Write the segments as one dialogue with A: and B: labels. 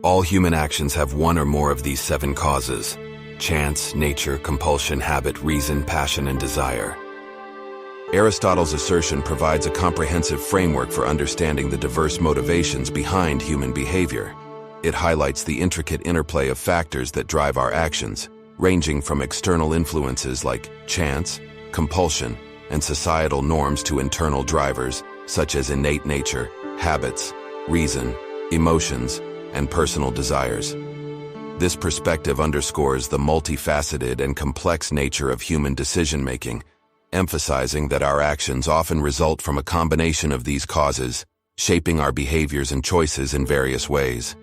A: All human actions have one or more of these 7 causes: chance, nature, compulsion, habit, reason, passion, and desire. Aristotle's assertion provides a comprehensive framework for understanding the diverse motivations behind human behavior. It highlights the intricate interplay of factors that drive our actions, ranging from external influences like chance, compulsion, and societal norms to internal drivers, such as innate nature, habits, reason, emotions, and personal desires. This perspective underscores the multifaceted and complex nature of human decision-making, emphasizing that our actions often result from a combination of these causes, shaping our behaviors and choices in various ways.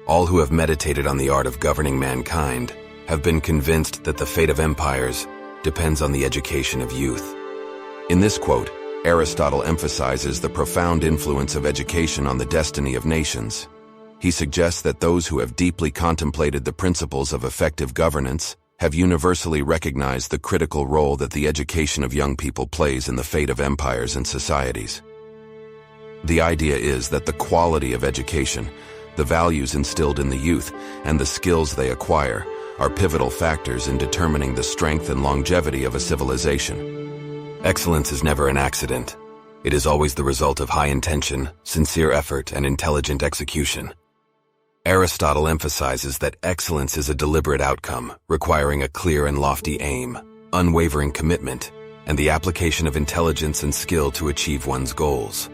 A: All who have meditated on the art of governing mankind have been convinced that the fate of empires depends on the education of youth. In this quote, Aristotle emphasizes the profound influence of education on the destiny of nations. He suggests that those who have deeply contemplated the principles of effective governance have universally recognized the critical role that the education of young people plays in the fate of empires and societies. The idea is that the quality of education, the values instilled in the youth, and the skills they acquire are pivotal factors in determining the strength and longevity of a civilization. Excellence is never an accident. It is always the result of high intention, sincere effort, and intelligent execution. Aristotle emphasizes that excellence is a deliberate outcome, requiring a clear and lofty aim, unwavering commitment, and the application of intelligence and skill to achieve one's goals.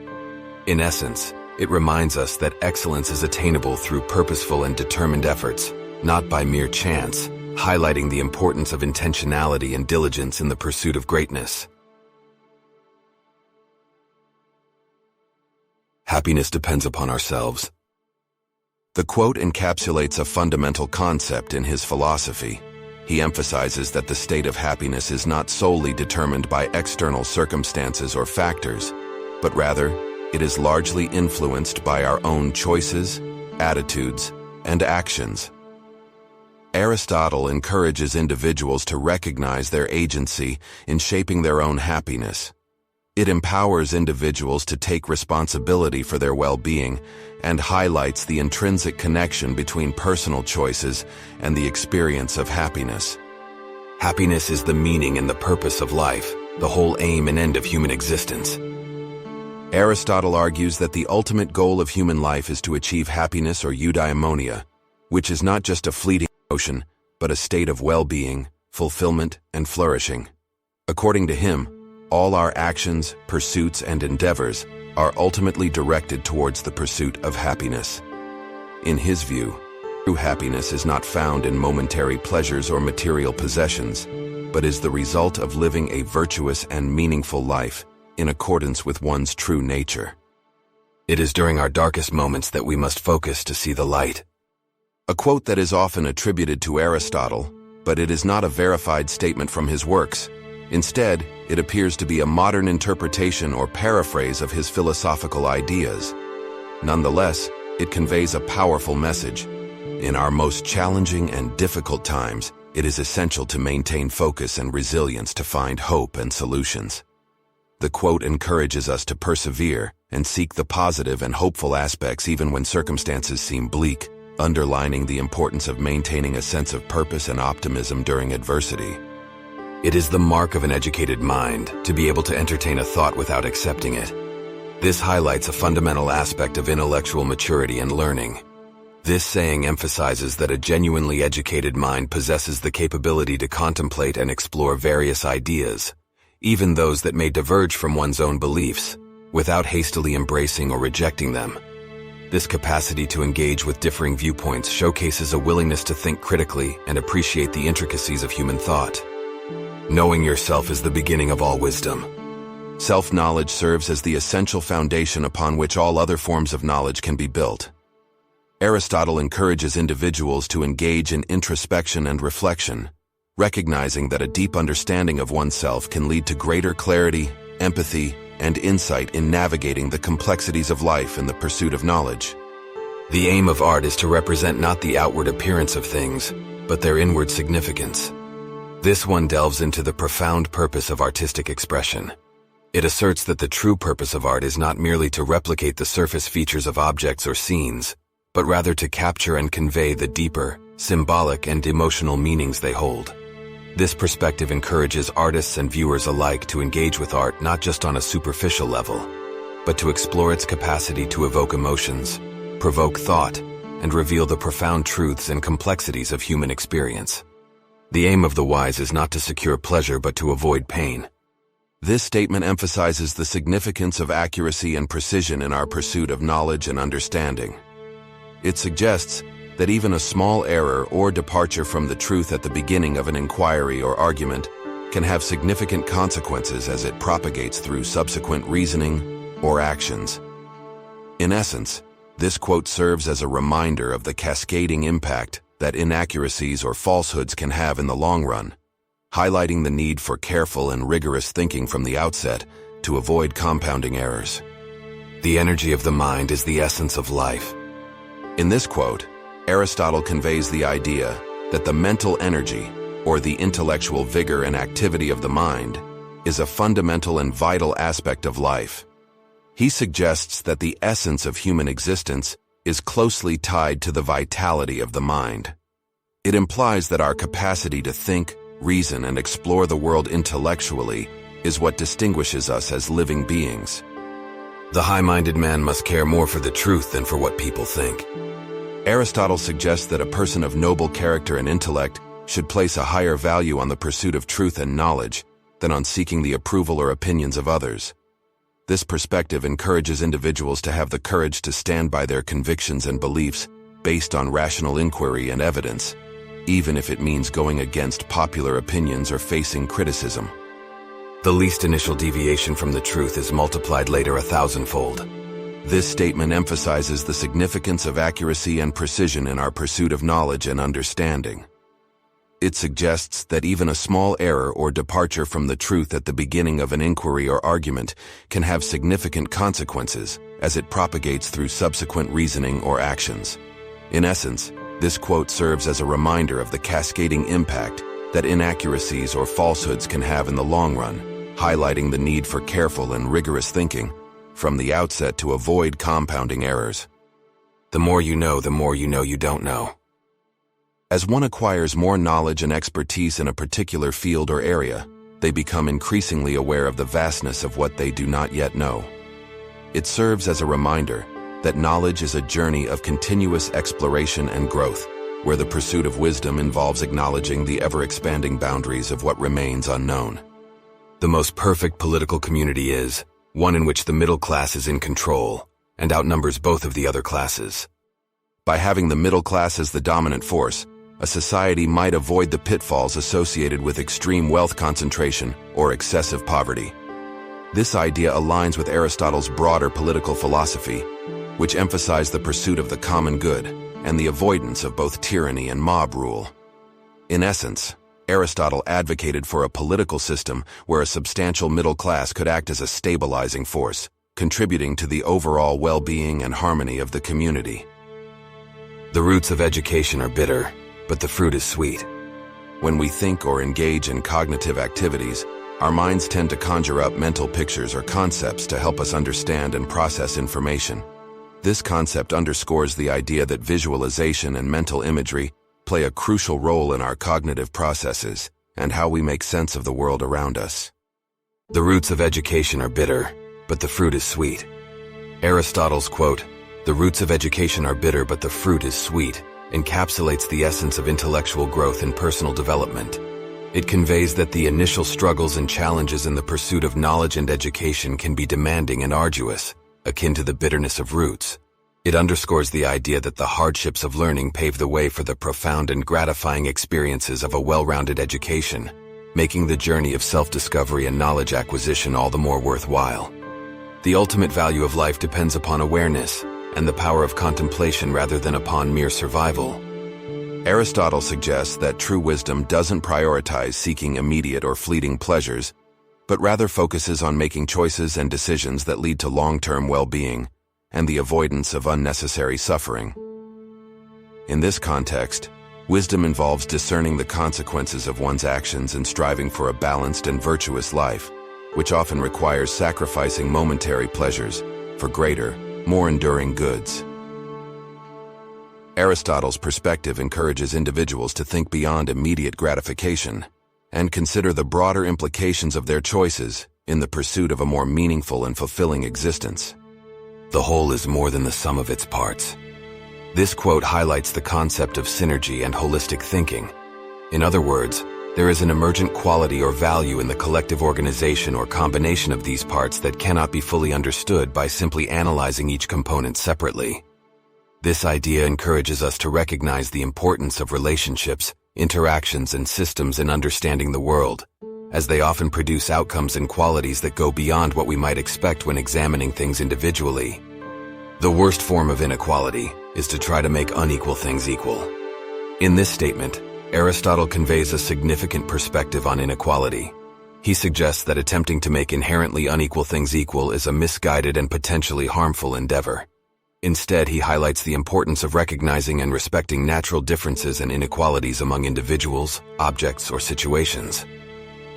A: In essence, it reminds us that excellence is attainable through purposeful and determined efforts, not by mere chance, highlighting the importance of intentionality and diligence in the pursuit of greatness. Happiness depends upon ourselves. The quote encapsulates a fundamental concept in his philosophy. He emphasizes that the state of happiness is not solely determined by external circumstances or factors, but rather, it is largely influenced by our own choices, attitudes, and actions. Aristotle encourages individuals to recognize their agency in shaping their own happiness. It empowers individuals to take responsibility for their well-being and highlights the intrinsic connection between personal choices and the experience of happiness. Happiness is the meaning and the purpose of life, the whole aim and end of human existence. Aristotle argues that the ultimate goal of human life is to achieve happiness or eudaimonia, which is not just a fleeting notion, but a state of well-being, fulfillment, and flourishing. According to him, all our actions, pursuits, and endeavors are ultimately directed towards the pursuit of happiness. In his view, true happiness is not found in momentary pleasures or material possessions, but is the result of living a virtuous and meaningful life in accordance with one's true nature. It is during our darkest moments that we must focus to see the light. A quote that is often attributed to Aristotle, but it is not a verified statement from his works. Instead, it appears to be a modern interpretation or paraphrase of his philosophical ideas. Nonetheless, it conveys a powerful message. In our most challenging and difficult times, it is essential to maintain focus and resilience to find hope and solutions. The quote encourages us to persevere and seek the positive and hopeful aspects even when circumstances seem bleak, underlining the importance of maintaining a sense of purpose and optimism during adversity. It is the mark of an educated mind to be able to entertain a thought without accepting it. This highlights a fundamental aspect of intellectual maturity and learning. This saying emphasizes that a genuinely educated mind possesses the capability to contemplate and explore various ideas, even those that may diverge from one's own beliefs, without hastily embracing or rejecting them. This capacity to engage with differing viewpoints showcases a willingness to think critically and appreciate the intricacies of human thought. Knowing yourself is the beginning of all wisdom. Self-knowledge serves as the essential foundation upon which all other forms of knowledge can be built. Aristotle encourages individuals to engage in introspection and reflection, recognizing that a deep understanding of oneself can lead to greater clarity, empathy, and insight in navigating the complexities of life in the pursuit of knowledge. The aim of art is to represent not the outward appearance of things, but their inward significance. This one delves into the profound purpose of artistic expression. It asserts that the true purpose of art is not merely to replicate the surface features of objects or scenes, but rather to capture and convey the deeper, symbolic and emotional meanings they hold. This perspective encourages artists and viewers alike to engage with art not just on a superficial level, but to explore its capacity to evoke emotions, provoke thought, and reveal the profound truths and complexities of human experience. The aim of the wise is not to secure pleasure but to avoid pain. This statement emphasizes the significance of accuracy and precision in our pursuit of knowledge and understanding. It suggests that even a small error or departure from the truth at the beginning of an inquiry or argument can have significant consequences as it propagates through subsequent reasoning or actions. In essence, this quote serves as a reminder of the cascading impact that inaccuracies or falsehoods can have in the long run, highlighting the need for careful and rigorous thinking from the outset to avoid compounding errors. The energy of the mind is the essence of life. In this quote, Aristotle conveys the idea that the mental energy, or the intellectual vigor and activity of the mind, is a fundamental and vital aspect of life. He suggests that the essence of human existence is closely tied to the vitality of the mind. It implies that our capacity to think, reason, and explore the world intellectually is what distinguishes us as living beings. The high-minded man must care more for the truth than for what people think. Aristotle suggests that a person of noble character and intellect should place a higher value on the pursuit of truth and knowledge than on seeking the approval or opinions of others. This perspective encourages individuals to have the courage to stand by their convictions and beliefs based on rational inquiry and evidence, even if it means going against popular opinions or facing criticism. The least initial deviation from the truth is multiplied later 1,000-fold. This statement emphasizes the significance of accuracy and precision in our pursuit of knowledge and understanding. It suggests that even a small error or departure from the truth at the beginning of an inquiry or argument can have significant consequences as it propagates through subsequent reasoning or actions. In essence, this quote serves as a reminder of the cascading impact that inaccuracies or falsehoods can have in the long run, highlighting the need for careful and rigorous thinking from the outset to avoid compounding errors. The more you know you don't know. As one acquires more knowledge and expertise in a particular field or area, they become increasingly aware of the vastness of what they do not yet know. It serves as a reminder that knowledge is a journey of continuous exploration and growth, where the pursuit of wisdom involves acknowledging the ever-expanding boundaries of what remains unknown. The most perfect political community is one in which the middle class is in control and outnumbers both of the other classes. By having the middle class as the dominant force, a society might avoid the pitfalls associated with extreme wealth concentration or excessive poverty. This idea aligns with Aristotle's broader political philosophy, which emphasized the pursuit of the common good and the avoidance of both tyranny and mob rule. In essence, Aristotle advocated for a political system where a substantial middle class could act as a stabilizing force, contributing to the overall well-being and harmony of the community. The roots of education are bitter, but the fruit is sweet. When we think or engage in cognitive activities, our minds tend to conjure up mental pictures or concepts to help us understand and process information. This concept underscores the idea that visualization and mental imagery play a crucial role in our cognitive processes and how we make sense of the world around us. The roots of education are bitter, but the fruit is sweet. Aristotle's quote, "The roots of education are bitter, but the fruit is sweet," encapsulates the essence of intellectual growth and personal development. It conveys that the initial struggles and challenges in the pursuit of knowledge and education can be demanding and arduous, akin to the bitterness of roots. It underscores the idea that the hardships of learning pave the way for the profound and gratifying experiences of a well-rounded education, making the journey of self-discovery and knowledge acquisition all the more worthwhile. The ultimate value of life depends upon awareness and the power of contemplation rather than upon mere survival. Aristotle suggests that true wisdom doesn't prioritize seeking immediate or fleeting pleasures, but rather focuses on making choices and decisions that lead to long-term well-being and the avoidance of unnecessary suffering. In this context, wisdom involves discerning the consequences of one's actions and striving for a balanced and virtuous life, which often requires sacrificing momentary pleasures for greater, more enduring goods. Aristotle's perspective encourages individuals to think beyond immediate gratification and consider the broader implications of their choices in the pursuit of a more meaningful and fulfilling existence. The whole is more than the sum of its parts. This quote highlights the concept of synergy and holistic thinking. In other words, there is an emergent quality or value in the collective organization or combination of these parts that cannot be fully understood by simply analyzing each component separately. This idea encourages us to recognize the importance of relationships, interactions, and systems in understanding the world, as they often produce outcomes and qualities that go beyond what we might expect when examining things individually. The worst form of inequality is to try to make unequal things equal. In this statement, Aristotle conveys a significant perspective on inequality. He suggests that attempting to make inherently unequal things equal is a misguided and potentially harmful endeavor. Instead, he highlights the importance of recognizing and respecting natural differences and inequalities among individuals, objects, or situations.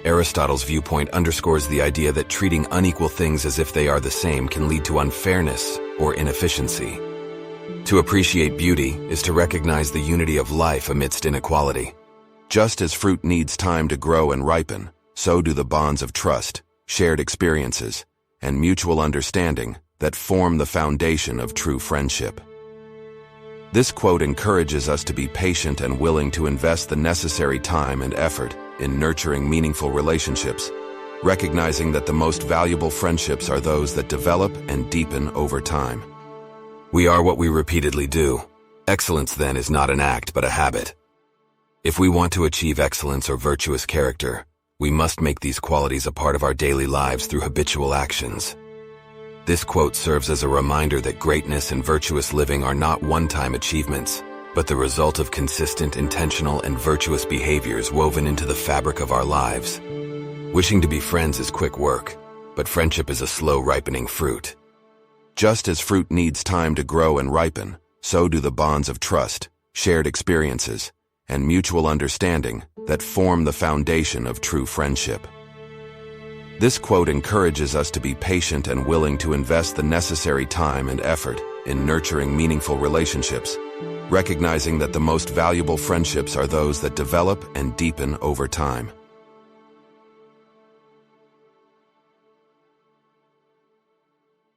A: Aristotle's viewpoint underscores the idea that treating unequal things as if they are the same can lead to unfairness or inefficiency. To appreciate beauty is to recognize the unity of life amidst inequality. Just as fruit needs time to grow and ripen, so do the bonds of trust, shared experiences, and mutual understanding that form the foundation of true friendship. This quote encourages us to be patient and willing to invest the necessary time and effort in nurturing meaningful relationships, recognizing that the most valuable friendships are those that develop and deepen over time. We are what we repeatedly do. Excellence, then, is not an act but a habit. If we want to achieve excellence or virtuous character, we must make these qualities a part of our daily lives through habitual actions. This quote serves as a reminder that greatness and virtuous living are not one-time achievements, but the result of consistent, intentional, and virtuous behaviors woven into the fabric of our lives. Wishing to be friends is quick work, but friendship is a slow ripening fruit. Just as fruit needs time to grow and ripen, so do the bonds of trust, shared experiences, and mutual understanding that form the foundation of true friendship. This quote encourages us to be patient and willing to invest the necessary time and effort in nurturing meaningful relationships, recognizing that the most valuable friendships are those that develop and deepen over time.